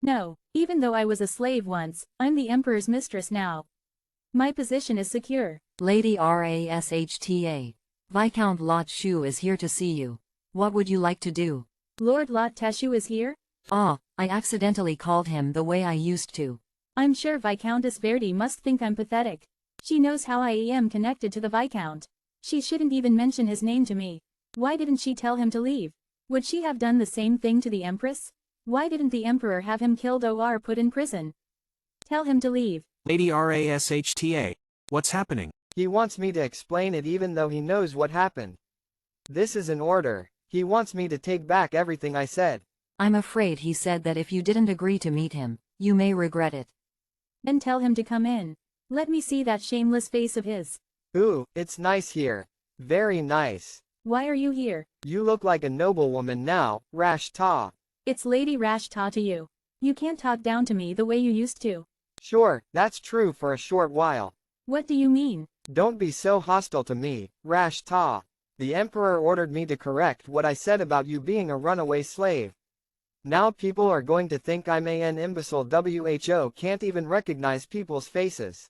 [SPEAKER 3] No, even though I was a slave once, I'm the Emperor's mistress now. My position is secure.
[SPEAKER 5] Lady Rashta. Viscount Lot Shu is here to see you. What would you like to do?
[SPEAKER 3] Lord Lot Teshu is here?
[SPEAKER 5] Ah, I accidentally called him the way I used to.
[SPEAKER 3] I'm sure Viscountess Verdi must think I'm pathetic. She knows how I am connected to the Viscount. She shouldn't even mention his name to me. Why didn't she tell him to leave? Would she have done the same thing to the Empress? Why didn't the Emperor have him killed or put in prison? Tell him to leave.
[SPEAKER 7] Lady Rashta. What's happening?
[SPEAKER 6] He wants me to explain it even though he knows what happened. This is an order. He wants me to take back everything I said.
[SPEAKER 5] I'm afraid he said that if you didn't agree to meet him, you may regret it.
[SPEAKER 3] Then tell him to come in. Let me see that shameless face of his.
[SPEAKER 6] Ooh, it's nice here. Very nice.
[SPEAKER 3] Why are you here?
[SPEAKER 6] You look like a noblewoman now, Rashta.
[SPEAKER 3] It's Lady Rashta to you. You can't talk down to me the way you used to.
[SPEAKER 6] Sure, that's true for a short while.
[SPEAKER 3] What do you mean?
[SPEAKER 6] Don't be so hostile to me, Rashta. The Emperor ordered me to correct what I said about you being a runaway slave. Now people are going to think I'm an imbecile who can't even recognize people's faces.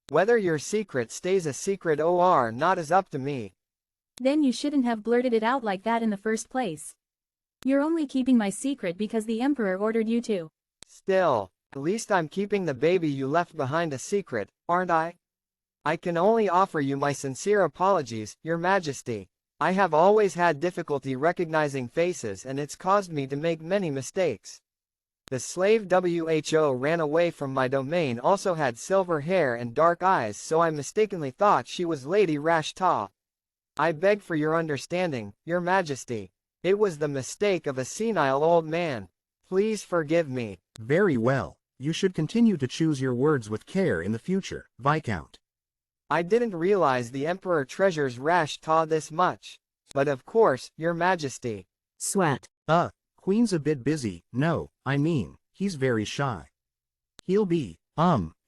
[SPEAKER 6] Whether your secret stays a secret or not is up to me.
[SPEAKER 3] Then you shouldn't have blurted it out like that in the first place. You're only keeping my secret because the Emperor ordered you to.
[SPEAKER 6] Still, At least I'm keeping the baby you left behind a secret, aren't I? I can only offer you my sincere apologies, Your Majesty. I have always had difficulty recognizing faces and it's caused me to make many mistakes. The slave WHO ran away from my domain also had silver hair and dark eyes, so I mistakenly thought she was Lady Rashta. I beg for your understanding, Your Majesty. It was the mistake of a senile old man. Please forgive me.
[SPEAKER 2] Very well. You should continue to choose your words with care in the future, Viscount.
[SPEAKER 6] I didn't realize the Emperor treasures Rashta this much. But of course, Your Majesty.
[SPEAKER 4] Sweat.
[SPEAKER 2] Queen's a bit busy. No, I mean, he's very shy. He'll be,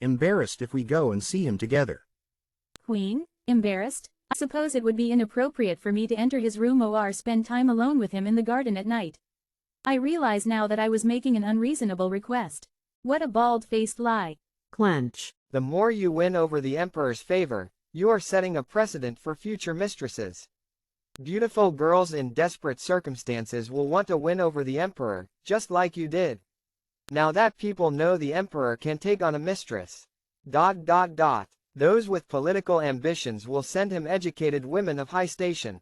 [SPEAKER 2] embarrassed if we go and see him together.
[SPEAKER 3] Queen? Embarrassed? I suppose it would be inappropriate for me to enter his room or spend time alone with him in the garden at night. I realize now that I was making an unreasonable request. What a bald-faced lie.
[SPEAKER 4] Clench.
[SPEAKER 6] The more you win over the Emperor's favor, you are setting a precedent for future mistresses. Beautiful girls in desperate circumstances will want to win over the Emperor, just like you did. Now that people know the Emperor can take on a mistress. Those with political ambitions will send him educated women of high station.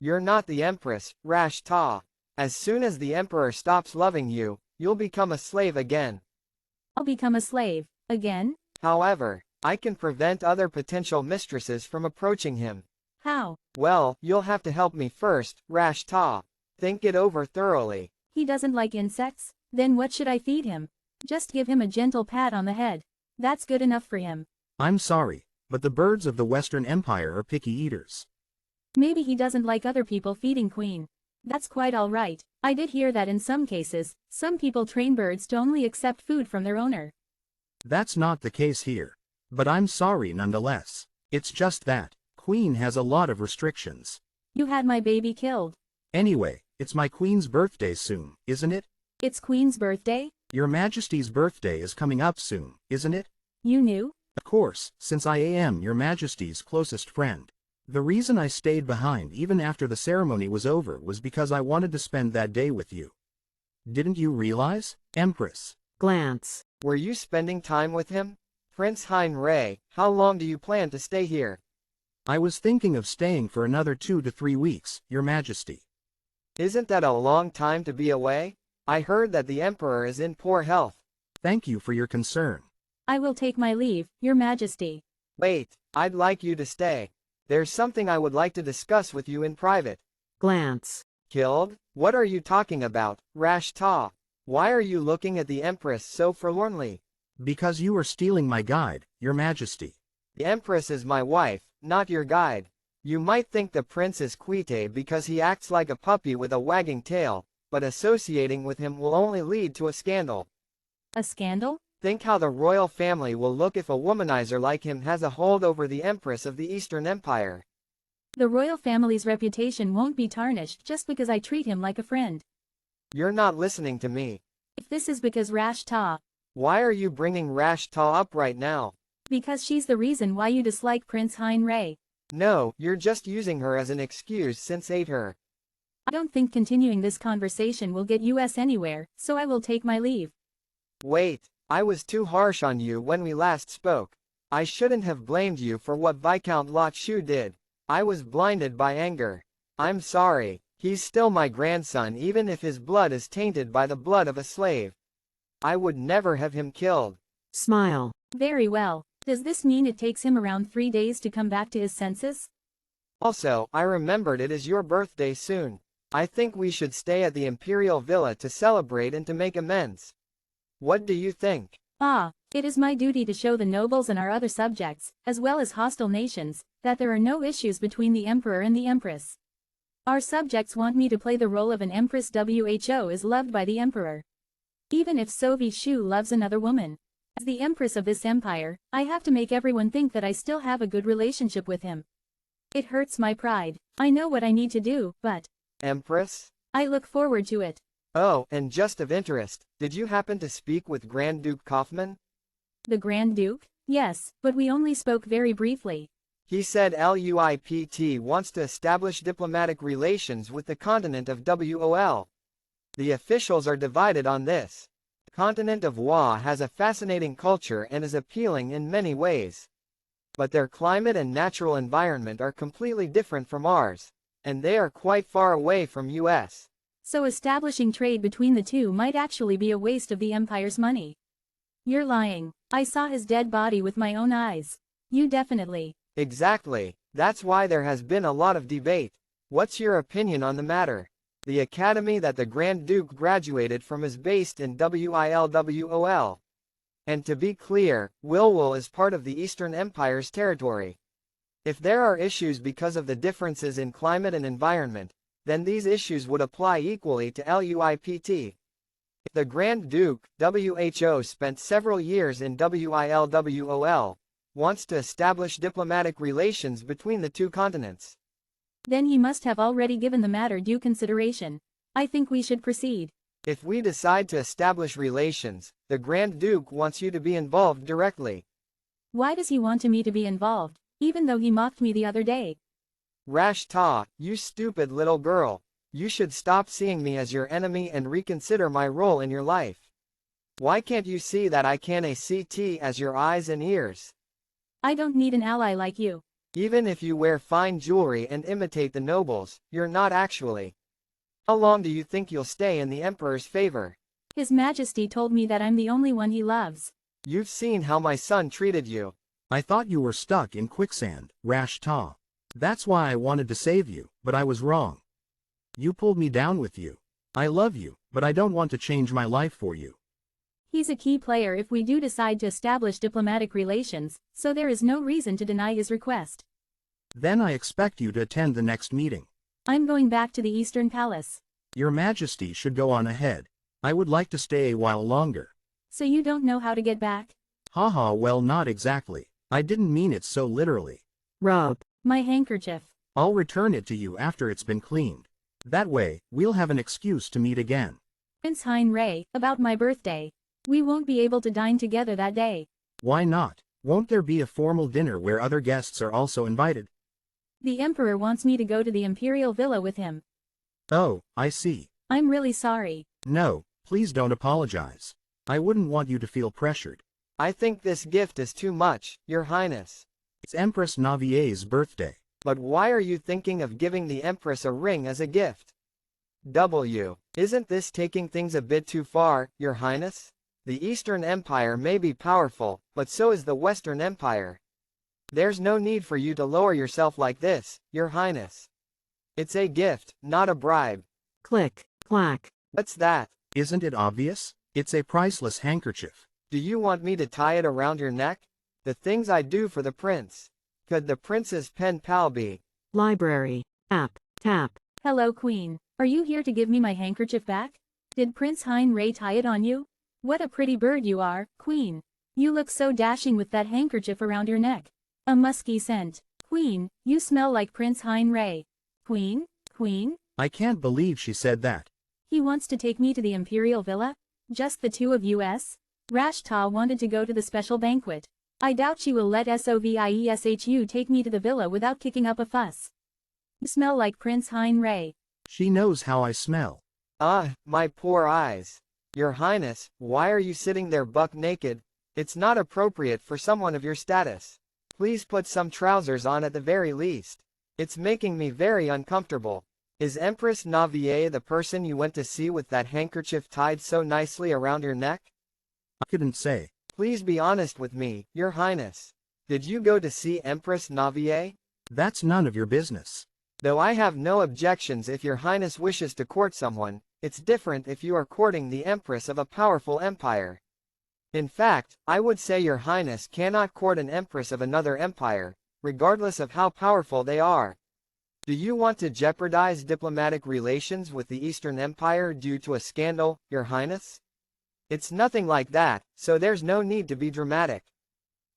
[SPEAKER 6] You're not the Empress, Rashta. As soon as the Emperor stops loving you, you'll become a slave again.
[SPEAKER 3] I'll become a slave, again?
[SPEAKER 6] However, I can prevent other potential mistresses from approaching him.
[SPEAKER 3] How?
[SPEAKER 6] Well, you'll have to help me first, Rashta. Think it over thoroughly.
[SPEAKER 3] He doesn't like insects? Then what should I feed him? Just give him a gentle pat on the head. That's good enough for him.
[SPEAKER 2] I'm sorry, but the birds of the Western Empire are picky eaters.
[SPEAKER 3] Maybe he doesn't like other people feeding Queen. That's quite all right. I did hear that in some cases, some people train birds to only accept food from their owner.
[SPEAKER 2] That's not the case here. But I'm sorry nonetheless. It's just that Queen has a lot of restrictions.
[SPEAKER 3] You had my baby killed.
[SPEAKER 2] Anyway, it's my Queen's birthday soon, isn't it?
[SPEAKER 3] It's Queen's birthday?
[SPEAKER 2] Your Majesty's birthday is coming up soon, isn't it?
[SPEAKER 3] You knew?
[SPEAKER 2] Of course, since I am Your Majesty's closest friend. The reason I stayed behind even after the ceremony was over was because I wanted to spend that day with you. Didn't you realize, Empress?
[SPEAKER 4] Glance.
[SPEAKER 6] Were you spending time with him? Prince HereLee, how long do you plan to stay here?
[SPEAKER 2] I was thinking of staying for another 2 to 3 weeks, Your Majesty.
[SPEAKER 6] Isn't that a long time to be away? I heard that the Emperor is in poor health.
[SPEAKER 2] Thank you for your concern.
[SPEAKER 3] I will take my leave, Your Majesty.
[SPEAKER 6] Wait, I'd like you to stay. There's something I would like to discuss with you in private.
[SPEAKER 4] Glance.
[SPEAKER 6] Killed? What are you talking about, Rashta? Why are you looking at the Empress so forlornly?
[SPEAKER 2] Because you are stealing my guide, Your Majesty.
[SPEAKER 6] The Empress is my wife, not your guide. You might think the prince is Quite because he acts like a puppy with a wagging tail, but associating with him will only lead to a scandal.
[SPEAKER 3] A scandal?
[SPEAKER 6] Think how the royal family will look if a womanizer like him has a hold over the Empress of the Eastern Empire.
[SPEAKER 3] The royal family's reputation won't be tarnished just because I treat him like a friend.
[SPEAKER 6] You're not listening to me.
[SPEAKER 3] If this is because Rashta.
[SPEAKER 6] Why are you bringing Rashta up right now?
[SPEAKER 3] Because she's the reason why you dislike Prince HereLee.
[SPEAKER 6] No, you're just using her as an excuse since ate her.
[SPEAKER 3] I don't think continuing this conversation will get us anywhere, so I will take my leave.
[SPEAKER 6] Wait, I was too harsh on you when we last spoke. I shouldn't have blamed you for what Viscount Lot Shu did. I was blinded by anger. I'm sorry. He's still my grandson even if his blood is tainted by the blood of a slave. I would never have him killed.
[SPEAKER 4] Smile.
[SPEAKER 3] Very well. Does this mean it takes him around 3 days to come back to his senses?
[SPEAKER 6] Also, I remembered it is your birthday soon. I think we should stay at the Imperial Villa to celebrate and to make amends. What do you think?
[SPEAKER 3] It is my duty to show the nobles and our other subjects, as well as hostile nations, that there are no issues between the Emperor and the Empress. Our subjects want me to play the role of an Empress who is loved by the Emperor. Even if Sovi Shu loves another woman. As the Empress of this empire, I have to make everyone think that I still have a good relationship with him. It hurts my pride. I know what I need to do, but...
[SPEAKER 6] Empress?
[SPEAKER 3] I look forward to it.
[SPEAKER 6] Oh, and just of interest, did you happen to speak with Grand Duke Kaufman?
[SPEAKER 3] The Grand Duke? Yes, but we only spoke very briefly.
[SPEAKER 6] He said LUIPT wants to establish diplomatic relations with the continent of WOL. The officials are divided on this. Continent of Wa has a fascinating culture and is appealing in many ways. But their climate and natural environment are completely different from ours, and they are quite far away from US.
[SPEAKER 3] So establishing trade between the two might actually be a waste of the Empire's money. You're lying. I saw his dead body with my own eyes. You definitely.
[SPEAKER 6] Exactly. That's why there has been a lot of debate. What's your opinion on the matter? The academy that the Grand Duke graduated from is based in Wilwol. And to be clear, Wilwol is part of the Eastern Empire's territory. If there are issues because of the differences in climate and environment, then these issues would apply equally to LUIPT. The Grand Duke, WHO, spent several years in Wilwol, wants to establish diplomatic relations between the two continents.
[SPEAKER 3] Then he must have already given the matter due consideration. I think we should proceed.
[SPEAKER 6] If we decide to establish relations, the Grand Duke wants you to be involved directly.
[SPEAKER 3] Why does he want me to be involved, even though he mocked me the other day?
[SPEAKER 6] Rash Ta, you stupid little girl. You should stop seeing me as your enemy and reconsider my role in your life. Why can't you see that I can act as your eyes and ears?
[SPEAKER 3] I don't need an ally like you.
[SPEAKER 6] Even if you wear fine jewelry and imitate the nobles, you're not actually. How long do you think you'll stay in the Emperor's favor?
[SPEAKER 3] His Majesty told me that I'm the only one he loves.
[SPEAKER 6] You've seen how my son treated you.
[SPEAKER 2] I thought you were stuck in quicksand, Rash Ta. That's why I wanted to save you, but I was wrong. You pulled me down with you. I love you, but I don't want to change my life for you.
[SPEAKER 3] He's a key player if we do decide to establish diplomatic relations, so there is no reason to deny his request.
[SPEAKER 2] Then I expect you to attend the next meeting.
[SPEAKER 3] I'm going back to the Eastern Palace.
[SPEAKER 2] Your Majesty should go on ahead. I would like to stay a while longer.
[SPEAKER 3] So you don't know how to get back?
[SPEAKER 2] Haha, well, not exactly. I didn't mean it so literally.
[SPEAKER 4] Rub.
[SPEAKER 3] My handkerchief.
[SPEAKER 2] I'll return it to you after it's been cleaned. That way, we'll have an excuse to meet again.
[SPEAKER 3] Prince HereLee, about my birthday. We won't be able to dine together that day.
[SPEAKER 2] Why not? Won't there be a formal dinner where other guests are also invited?
[SPEAKER 3] The Emperor wants me to go to the Imperial Villa with him.
[SPEAKER 2] Oh, I see.
[SPEAKER 3] I'm really sorry.
[SPEAKER 2] No, please don't apologize. I wouldn't want you to feel pressured.
[SPEAKER 6] I think this gift is too much, Your Highness.
[SPEAKER 2] It's Empress Navier's birthday.
[SPEAKER 6] But why are you thinking of giving the Empress a ring as a gift? Isn't this taking things a bit too far, Your Highness? The Eastern Empire may be powerful, but so is the Western Empire. There's no need for you to lower yourself like this, Your Highness. It's a gift, not a bribe.
[SPEAKER 4] Click, clack.
[SPEAKER 6] What's that?
[SPEAKER 2] Isn't it obvious? It's a priceless handkerchief.
[SPEAKER 6] Do you want me to tie it around your neck? The things I do for the prince. Could the prince's pen pal be?
[SPEAKER 4] Library. App. Tap.
[SPEAKER 3] Hello, Queen. Are you here to give me my handkerchief back? Did Prince HereLee tie it on you? What a pretty bird you are, Queen. You look so dashing with that handkerchief around your neck. A musky scent. Queen, you smell like Prince HereLee. Queen? Queen?
[SPEAKER 2] I can't believe she said that.
[SPEAKER 3] He wants to take me to the Imperial Villa? Just the two of us? Rash Ta wanted to go to the special banquet. I doubt she will let Sovieshu take me to the villa without kicking up a fuss. You smell like Prince HereLee.
[SPEAKER 2] She knows how I smell.
[SPEAKER 6] Ah, my poor eyes. Your Highness, why are you sitting there buck naked? It's not appropriate for someone of your status. Please put some trousers on at the very least. It's making me very uncomfortable. Is Empress Navier the person you went to see with that handkerchief tied so nicely around your neck?
[SPEAKER 2] I couldn't say.
[SPEAKER 6] Please be honest with me, Your Highness. Did you go to see Empress Navier?
[SPEAKER 2] That's none of your business.
[SPEAKER 6] Though I have no objections if Your Highness wishes to court someone, it's different if you are courting the Empress of a powerful empire. In fact, I would say Your Highness cannot court an Empress of another empire, regardless of how powerful they are. Do you want to jeopardize diplomatic relations with the Eastern Empire due to a scandal, Your Highness? It's nothing like that, so there's no need to be dramatic.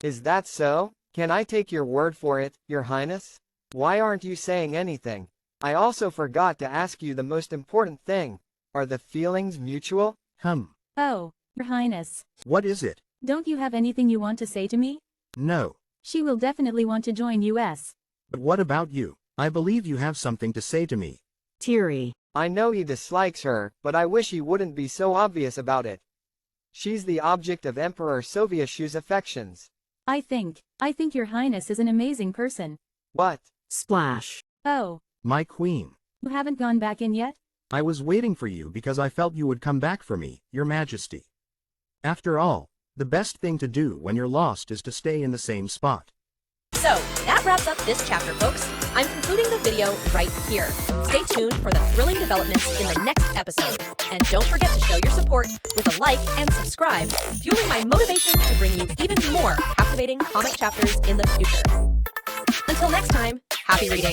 [SPEAKER 6] Is that so? Can I take your word for it, Your Highness? Why aren't you saying anything? I also forgot to ask you the most important thing. Are the feelings mutual?
[SPEAKER 3] Oh, Your Highness.
[SPEAKER 2] What is it?
[SPEAKER 3] Don't you have anything you want to say to me?
[SPEAKER 2] No.
[SPEAKER 3] She will definitely want to join us.
[SPEAKER 2] But what about you? I believe you have something to say to me.
[SPEAKER 4] Teary.
[SPEAKER 6] I know he dislikes her, but I wish he wouldn't be so obvious about it. She's the object of Emperor Soviashu's affections.
[SPEAKER 3] I think your highness is an amazing person.
[SPEAKER 6] What?
[SPEAKER 4] Splash.
[SPEAKER 3] Oh,
[SPEAKER 2] My queen.
[SPEAKER 3] you haven't gone back in yet?
[SPEAKER 2] I was waiting for you because I felt you would come back for me, your majesty. After all, the best thing to do when you're lost is to stay in the same spot.
[SPEAKER 1] So, that wraps up this chapter, folks. I'm concluding the video right here. Stay tuned for the thrilling developments in the next episode. And don't forget to show your support with a like and subscribe, fueling my motivation to bring you even more captivating comic chapters in the future. Until next time, happy reading!